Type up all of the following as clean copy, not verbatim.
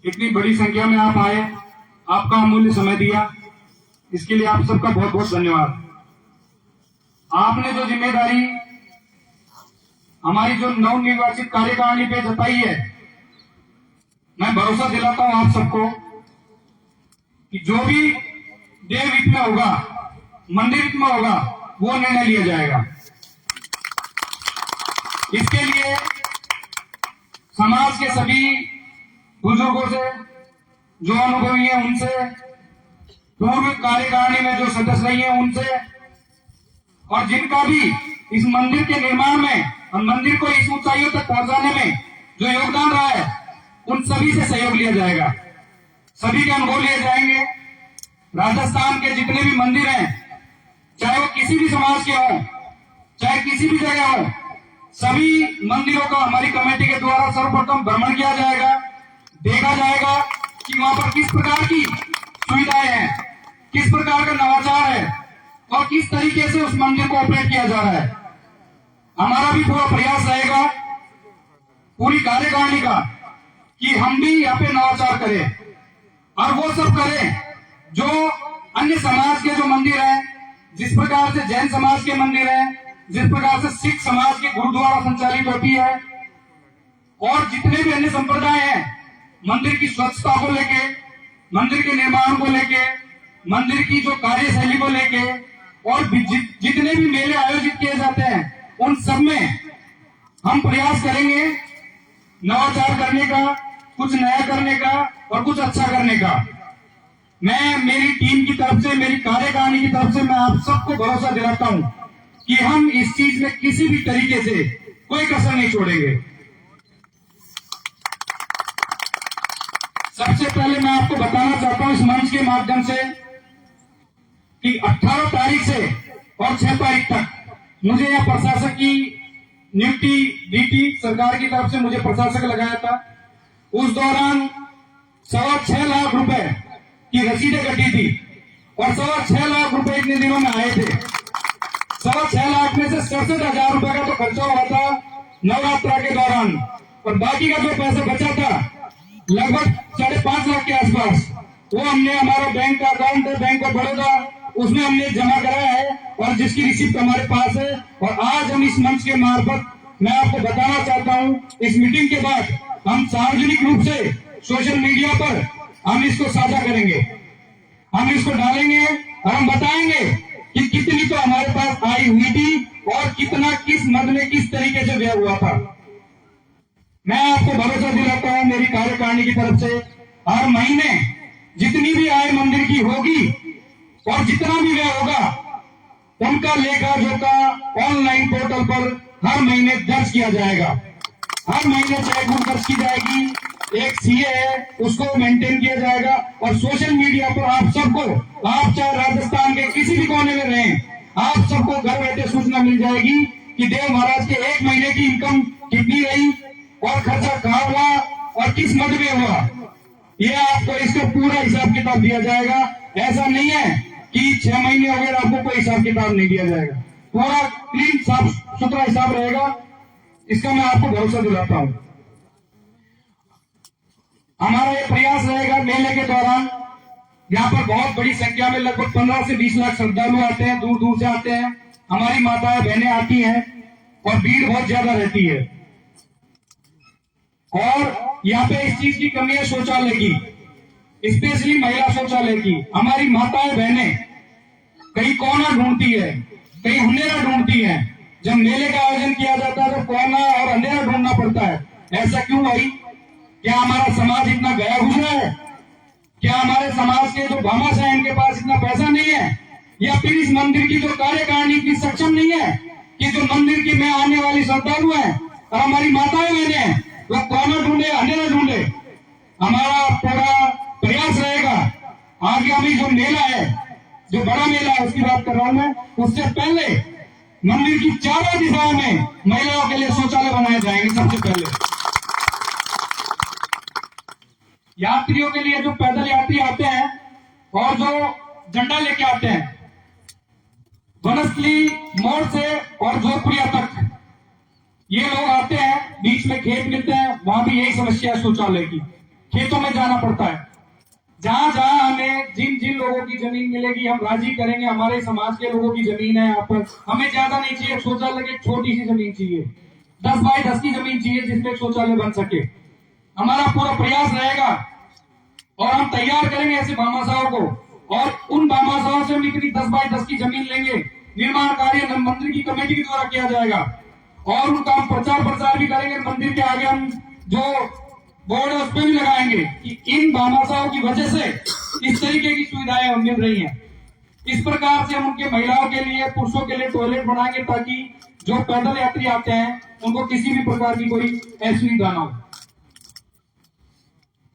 इतनी बड़ी संख्या में आप आए, आपका अमूल्य समय दिया, इसके लिए आप सबका बहुत बहुत धन्यवाद। आपने जो जिम्मेदारी हमारी जो नवनिर्वाचित कार्यकारिणी पे जताई है, मैं भरोसा दिलाता हूं आप सबको कि जो भी देव हित में होगा, मंदिर हित में होगा, वो निर्णय लिया जाएगा। इसके लिए समाज के सभी बुजुर्गों से, जो अनुभवी है उनसे, पूर्व कार्यकारिणी में जो सदस्य रही है उनसे, और जिनका भी इस मंदिर के निर्माण में और मंदिर को इस ऊंचाइयों तक पहुंचाने में जो योगदान रहा है, उन सभी से सहयोग लिया जाएगा। सभी के अनुभव लिए जाएंगे। राजस्थान के जितने भी मंदिर हैं, चाहे वो किसी भी समाज के हों, चाहे किसी भी जगह हो, सभी मंदिरों का हमारी कमेटी के द्वारा सर्वप्रथम भ्रमण किया जाएगा, देखा जाएगा कि वहां पर किस प्रकार की सुविधाएं हैं, किस प्रकार का नवाचार है और किस तरीके से उस मंदिर को ऑपरेट किया जा रहा है। हमारा भी पूरा प्रयास रहेगा पूरी कार्यकारिणी का कि हम भी यहाँ पे नवाचार करें और वो सब करें जो अन्य समाज के जो मंदिर हैं, जिस प्रकार से जैन समाज के मंदिर हैं, जिस प्रकार से सिख समाज की गुरुद्वारा संचालित होती है, और जितने भी अन्य संप्रदाय हैं, मंदिर की स्वच्छता को लेके, मंदिर के निर्माण को लेके, मंदिर की जो कार्यशैली को लेके, और जितने भी मेले आयोजित किए जाते हैं, उन सब में हम प्रयास करेंगे नवाचार करने का, कुछ नया करने का और कुछ अच्छा करने का। मैं मेरी टीम की तरफ से, मेरी कार्यकारिणी की तरफ से मैं आप सबको भरोसा दिलाता हूं कि हम इस चीज में किसी भी तरीके से कोई कसर नहीं छोड़ेंगे। सबसे पहले मैं आपको बताना चाहता हूं इस मंच के माध्यम से कि 18 तारीख से और 6 तारीख तक मुझे यहां प्रशासक की नियुक्ति दी थी, सरकार की तरफ से मुझे प्रशासक लगाया था। उस दौरान 6.25 लाख रुपए की रसीदें कटी थी और 6.25 लाख रुपए इतने दिनों में आए थे। 6.25 लाख में से 67,000 रुपए का तो खर्चा हुआ था नवरात्रा के दौरान, और बाकी का जो पैसा बचा था लगभग 5.5 लाख के आसपास, वो हमने, हमारा बैंक का अकाउंट है बैंक ऑफ बड़ौदा, उसमें हमने जमा कराया है और जिसकी रिसिप्ट हमारे पास है। और आज हम इस मंच के मार्फत मैं आपको बताना चाहता हूं, इस मीटिंग के बाद हम सार्वजनिक रूप से सोशल मीडिया पर हम इसको साझा करेंगे, हम इसको डालेंगे और हम बताएंगे कि कितनी तो हमारे पास आई हुई थी और कितना किस मद में किस तरीके से व्यय हुआ था। मैं आपको भरोसा दिलाता हूं मेरी कार्यकारिणी की तरफ से, हर महीने जितनी भी आय मंदिर की होगी और जितना भी व्यय होगा, उनका लेखा जोखा ऑनलाइन पोर्टल पर हर महीने दर्ज किया जाएगा। हर महीने चेकबुक दर्ज की जाएगी, एक सीए है उसको मेंटेन किया जाएगा, और सोशल मीडिया पर आप सबको, आप चाहे राजस्थान के किसी भी कोने में रहें, आप सबको घर बैठे सूचना मिल जाएगी कि देव महाराज के 1 महीने की इनकम कितनी रही और खर्चा कहाँ हुआ और किस मद में हुआ। ये आपको इसका पूरा हिसाब किताब दिया जाएगा। ऐसा नहीं है कि 6 महीने हो गए आपको कोई हिसाब किताब नहीं दिया जाएगा, पूरा क्लीन साफ सुथरा हिसाब रहेगा। इसका मैं आपको भरोसा दिलाता हूं। हमारा ये प्रयास रहेगा मेले के दौरान, यहाँ पर बहुत बड़ी संख्या में लगभग 15 से 20 लाख श्रद्धालु आते हैं, दूर दूर से आते हैं, हमारी माताएं बहनें आती हैं और भीड़ बहुत ज्यादा रहती है। और यहाँ पे इस चीज की कमी है शौचालय की, स्पेशली महिला शौचालय की। हमारी माताएं बहनें कहीं कोना ढूंढती है, कहीं अंधेरा ढूंढती है। जब मेले का आयोजन किया जाता है तो कोना और अंधेरा ढूंढना पड़ता है। ऐसा क्यों भाई? क्या हमारा समाज इतना गया हुआ है? क्या हमारे समाज के जो भामाश है इनके पास इतना पैसा नहीं है, या फिर इस मंदिर की जो कार्यकारिणी इतनी सक्षम नहीं है कि जो मंदिर की में आने वाली श्रद्धालु है और हमारी माताएं बहनें हैं वो कोना ढूंढे, अंधेरा ढूंढे? हमारा पूरा प्रयास रहेगा आगामी जो मेला है, जो बड़ा मेला है उसकी बात कर रहा हूं मैं, उससे पहले मंदिर की चारों दिशाओं में महिलाओं के लिए शौचालय बनाए जाएंगे। सबसे पहले यात्रियों के लिए, जो पैदल यात्री आते हैं और जो झंडा लेके आते हैं, वनस्थली मोड़ से और जोधपुरिया तक ये लोग आते हैं, बीच में खेत मिलते हैं, वहां भी यही समस्या है शौचालय की। खेतों में जाना पड़ता है। जहां जहां हमें जिन जिन लोगों की जमीन मिलेगी हम राजी करेंगे। हमारे समाज के लोगों की जमीन है, यहाँ पर हमें ज्यादा नहीं चाहिए, शौचालय की छोटी सी जमीन चाहिए, 10 बाई 10 की जमीन चाहिए जिसमें शौचालय बन सके। हमारा पूरा प्रयास रहेगा और हम तैयार करेंगे ऐसे भामाशाहों को, और उन भामाशाहों से हम इतनी 10 बाई 10 की जमीन लेंगे, निर्माण कार्य मंदिर की कमेटी के द्वारा किया जाएगा और उनका हम प्रचार प्रसार भी करेंगे। मंदिर के आगे हम जो बोर्ड है उस पर भी लगाएंगे कि इन भामाशाहों की वजह से इस तरीके की सुविधाएं हम मिल रही हैं। इस प्रकार से हम उनके महिलाओं के लिए, पुरुषों के लिए टॉयलेट बनाएंगे ताकि जो पैदल यात्री आते हैं उनको किसी भी प्रकार की कोई असुविधा ना हो।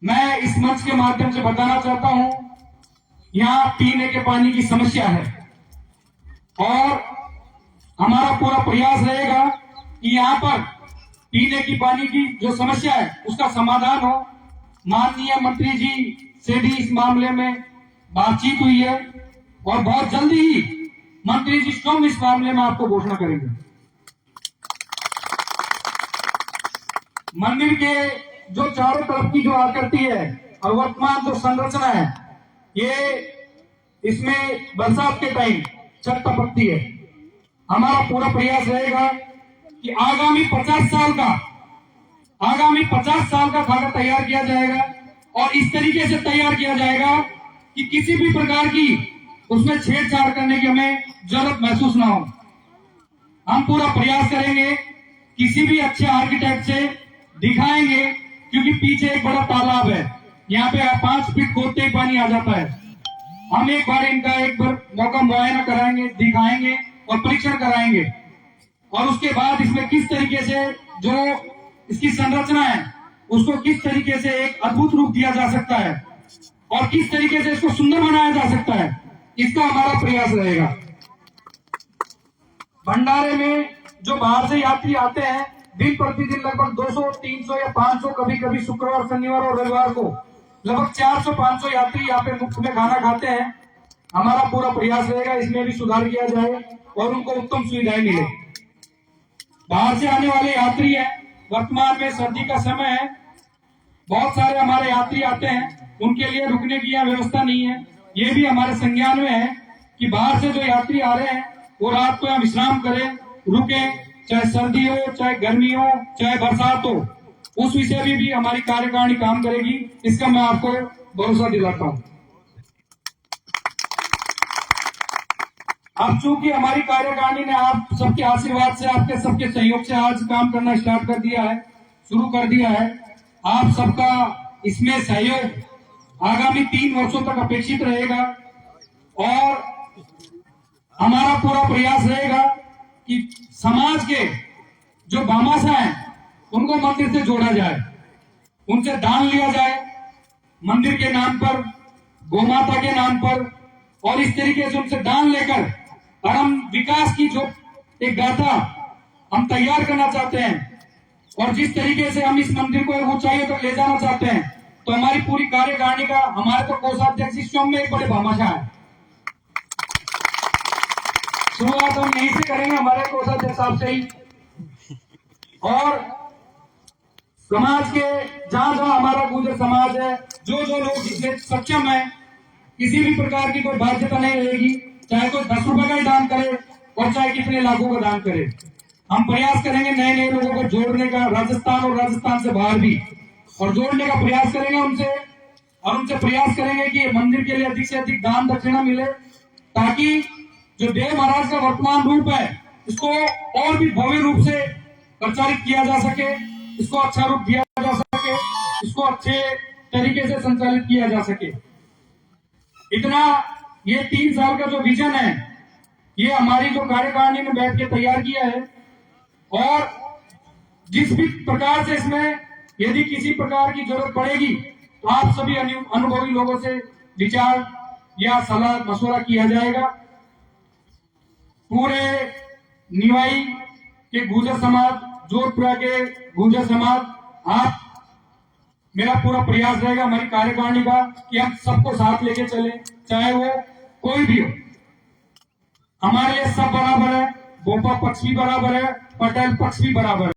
मैं इस मंच के माध्यम से बताना चाहता हूं, यहाँ पीने के पानी की समस्या है और हमारा पूरा प्रयास रहेगा कि यहाँ पर पीने की पानी की जो समस्या है उसका समाधान हो। माननीय मंत्री जी से भी इस मामले में बातचीत हुई है और बहुत जल्दी ही मंत्री जी स्वयं इस मामले में आपको घोषणा करेंगे। मंदिर के जो चारों तरफ की जो आकृति है और वर्तमान जो संरचना है, ये इसमें बरसात के टाइम छत टपकती है। हमारा पूरा प्रयास रहेगा कि आगामी 50 साल का खाका तैयार किया जाएगा और इस तरीके से तैयार किया जाएगा कि किसी भी प्रकार की उसमें छेड़छाड़ करने की हमें जरूरत महसूस ना हो। हम पूरा प्रयास करेंगे, किसी भी अच्छे आर्किटेक्ट से दिखाएंगे, क्योंकि पीछे एक बड़ा तालाब है, यहाँ पे 5 फीट खोदते ही पानी आ जाता है। हम एक बार मौका मुआयना कराएंगे, दिखाएंगे और परीक्षण कराएंगे और उसके बाद इसमें किस तरीके से जो इसकी संरचना है उसको किस तरीके से एक अद्भुत रूप दिया जा सकता है और किस तरीके से इसको सुंदर बनाया जा सकता है, इसका हमारा प्रयास रहेगा। भंडारे में जो बाहर से यात्री आते हैं, दिन प्रतिदिन लगभग 200, 300 या 500, कभी कभी शुक्रवार, शनिवार और रविवार को लगभग 400-500 यात्री यहाँ पे मुफ्त में खाना खाते हैं। हमारा पूरा प्रयास रहेगा इसमें भी सुधार किया जाए और उनको उत्तम सुविधाएं मिले। बाहर से आने वाले यात्री हैं, वर्तमान में सर्दी का समय है, बहुत सारे हमारे यात्री आते हैं, उनके लिए रुकने की यहाँ व्यवस्था नहीं है। ये भी हमारे संज्ञान में है कि बाहर से जो यात्री आ रहे हैं वो रात को यहाँ विश्राम करें, रुके, चाहे सर्दी हो, चाहे गर्मी हो, चाहे बरसात हो, उस विषय में भी हमारी कार्यकारिणी काम करेगी, इसका मैं आपको भरोसा दिलाता हूँ। अब चूंकि हमारी कार्यकारिणी ने आप सबके आशीर्वाद से, आपके सबके सहयोग से आज काम करना स्टार्ट कर दिया है, शुरू कर दिया है, आप सबका इसमें सहयोग आगामी 3 वर्षों तक अपेक्षित रहेगा और हमारा पूरा प्रयास रहेगा कि समाज के जो भामाशाह हैं उनको मंदिर से जोड़ा जाए, उनसे दान लिया जाए मंदिर के नाम पर, गोमाता के नाम पर, और इस तरीके से उनसे दान लेकर और हम विकास की जो एक गाथा हम तैयार करना चाहते हैं और जिस तरीके से हम इस मंदिर को ऊंचाइयों तक ले जाना चाहते हैं, तो हमारी पूरी कार्यकारिणी का, हमारे तो कोषाध्यक्ष स्वयं में एक बड़े भामाशाह है। शुरुआत हम यहीं से करेंगे, हमारे कोषाध्यक्ष साहब से ही, और समाज के जहां जहां हमारा गुर्जर समाज है, जो जो लोग जिसमें सक्षम है, किसी भी प्रकार की कोई बाध्यता नहीं रहेगी, चाहे कोई 10 रुपए का ही दान करे और चाहे कितने लाखों का दान करे। हम प्रयास करेंगे नए नए लोगों को जोड़ने का, राजस्थान और राजस्थान से बाहर भी, और जोड़ने का प्रयास करेंगे उनसे, और उनसे प्रयास करेंगे कि मंदिर के लिए अधिक से अधिक दान दक्षिणा मिले, ताकि जो देव महाराज का वर्तमान रूप है इसको और भी भव्य रूप से प्रचारित किया जा सके, इसको अच्छा रूप दिया जा सके, इसको अच्छे तरीके से संचालित किया जा सके। इतना ये 3 साल का जो विजन है, ये हमारी जो कार्यकारिणी ने बैठ के तैयार किया है, और जिस भी प्रकार से इसमें यदि किसी प्रकार की जरूरत पड़ेगी तो आप सभी अनुभवी लोगों से विचार या सलाह मशवरा किया जाएगा। पूरे निवाई के गुर्जर समाज, जोधपुर के गुर्जर समाज, आप, मेरा पूरा प्रयास रहेगा हमारी कार्यकारिणी का कि हम सबको साथ लेके चले, चाहे वो कोई भी हो। हमारे लिए सब बराबर है, गोपा पक्ष भी बराबर है, पटेल पक्ष भी बराबर है।